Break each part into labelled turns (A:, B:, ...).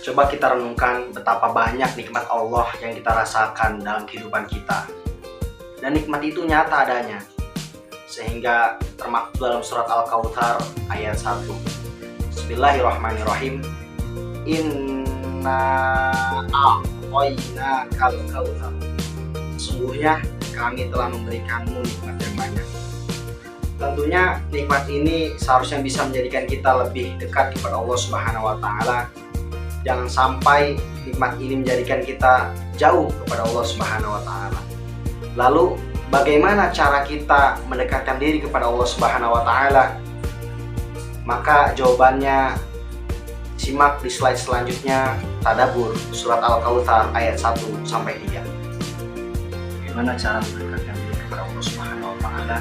A: Coba kita renungkan betapa banyak nikmat Allah yang kita rasakan dalam kehidupan kita. Dan nikmat itu nyata adanya. Sehingga termaktub dalam surat Al-Kautsar ayat 1. Bismillahirrahmanirrahim. Inna a'tainakal kautsar. Sesungguhnya kami telah memberikanmu nikmat yang banyak. Tentunya nikmat ini seharusnya bisa menjadikan kita lebih dekat kepada Allah Subhanahu wa taala. Jangan sampai nikmat ini menjadikan kita jauh kepada Allah Subhanahu wa taala. Lalu bagaimana cara kita mendekatkan diri kepada Allah Subhanahu wa taala? Maka jawabannya simak di slide selanjutnya, tadabbur surat Al-Kautsar ayat 1 sampai 3. Bagaimana cara mendekatkan diri kepada Allah Subhanahu wa taala?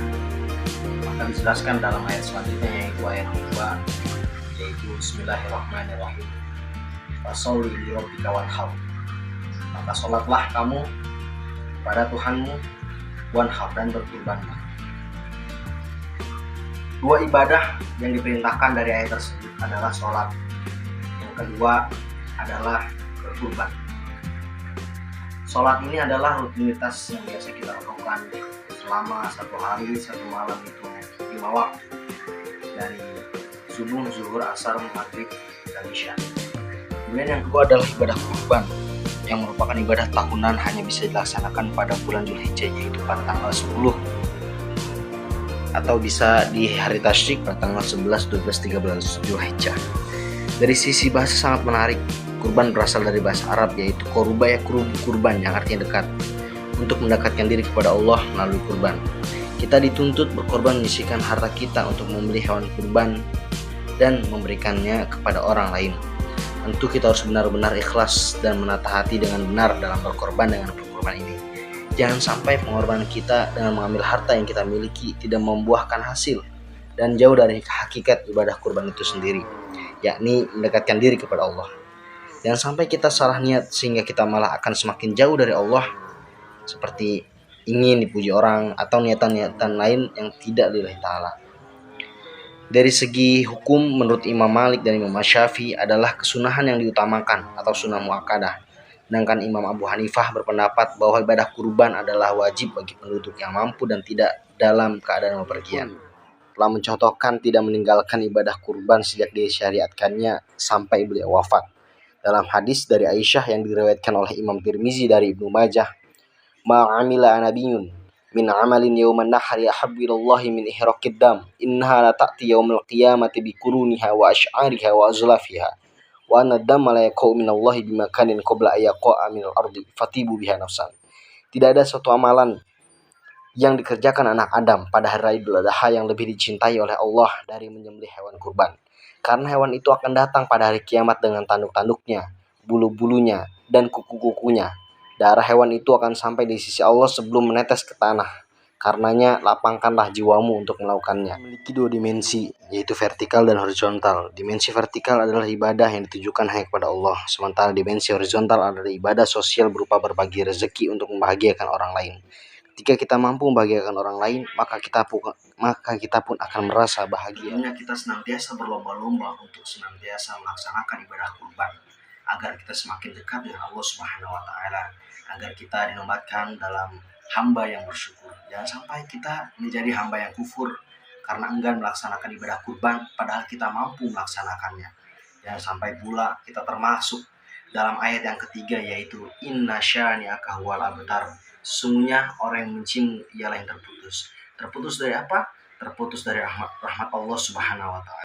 A: Maka dijelaskan dalam ayat selanjutnya, yaitu ayat 2, yaitu Bismillahirrahmanirrahim. Fasholli lirabbika wanhar. Maka sholatlah kamu pada Tuhanmu, wanhar, dan berkurbanlah. Dua ibadah yang diperintahkan dari ayat tersebut adalah sholat. Yang kedua adalah berkurban. Sholat ini adalah rutinitas yang biasa kita lakukan selama satu hari, satu malam, itu 5 waktu, dari subuh, zuhur, asar, maghrib, dan isya. Kemudian yang kedua adalah ibadah kurban, yang merupakan ibadah tahunan hanya bisa dilaksanakan pada bulan Dzulhijjah, yaitu pada tanggal 10, atau bisa di hari tasyrik pada tanggal 11, 12, 13 Dzulhijjah. Dari sisi bahasa sangat menarik. Kurban berasal dari bahasa Arab, yaitu koruba, ya kurban, yang artinya dekat. Untuk mendekatkan diri kepada Allah melalui kurban, kita dituntut berkorban, menyisihkan harta kita untuk membeli hewan kurban dan memberikannya kepada orang lain. Tentu kita harus benar-benar ikhlas dan menata hati dengan benar dalam berkorban dengan berkorban ini. Jangan sampai pengorbanan kita dengan mengambil harta yang kita miliki tidak membuahkan hasil dan jauh dari hakikat ibadah kurban itu sendiri, yakni mendekatkan diri kepada Allah. Jangan sampai kita salah niat sehingga kita malah akan semakin jauh dari Allah, seperti ingin dipuji orang atau niatan-niatan lain yang tidak lillahi ta'ala. Dari segi hukum, menurut Imam Malik dan Imam Syafi'i adalah kesunahan yang diutamakan atau sunnah muakkadah. Sedangkan Imam Abu Hanifah berpendapat bahwa ibadah kurban adalah wajib bagi penduduk yang mampu dan tidak dalam keadaan bepergian. Telah mencontohkan tidak meninggalkan ibadah kurban sejak disyariatkannya sampai beliau wafat. Dalam hadis dari Aisyah yang diriwayatkan oleh Imam Tirmizi dari Ibnu Majah, ma'amila nabiyyun min amalin yawman nahri ahabbu ilallahi min ihraqid dam innaha la ta'ti yawmal qiyamati bi quruniha wa ash'ariha wa azlafiha wa anna damma la yaqau minallahi bimakanin qabla ayaqa'a minal ardi fatibu biha nafsan. Tidak ada suatu amalan yang dikerjakan anak Adam pada hari Idul Adha yang lebih dicintai oleh Allah dari menyembelih hewan kurban. Karena hewan itu akan datang pada hari kiamat dengan tanduk-tanduknya, bulu-bulunya, dan kuku-kukunya. Darah hewan itu akan sampai di sisi Allah sebelum menetes ke tanah. Karenanya lapangkanlah jiwamu untuk melakukannya. Memiliki 2 dimensi, yaitu vertikal dan horizontal. Dimensi vertikal adalah ibadah yang ditujukan hanya kepada Allah, sementara dimensi horizontal adalah ibadah sosial berupa berbagi rezeki untuk membahagiakan orang lain. Ketika kita mampu membahagiakan orang lain, maka kita pun akan merasa bahagia. Kita senantiasa berlomba-lomba untuk senantiasa melaksanakan ibadah kurban, agar kita semakin dekat dengan Allah Subhanahu wa taala, agar kita dinobatkan dalam hamba yang bersyukur. Jangan sampai kita menjadi hamba yang kufur karena enggan melaksanakan ibadah kurban padahal kita mampu melaksanakannya. Jangan sampai pula kita termasuk dalam ayat yang ketiga, yaitu inna syani'aka huwal abtar. Sesungguhnya orang yang mencimu ialah yang terputus. Terputus dari apa? Terputus dari rahmat Allah Subhanahu wa taala.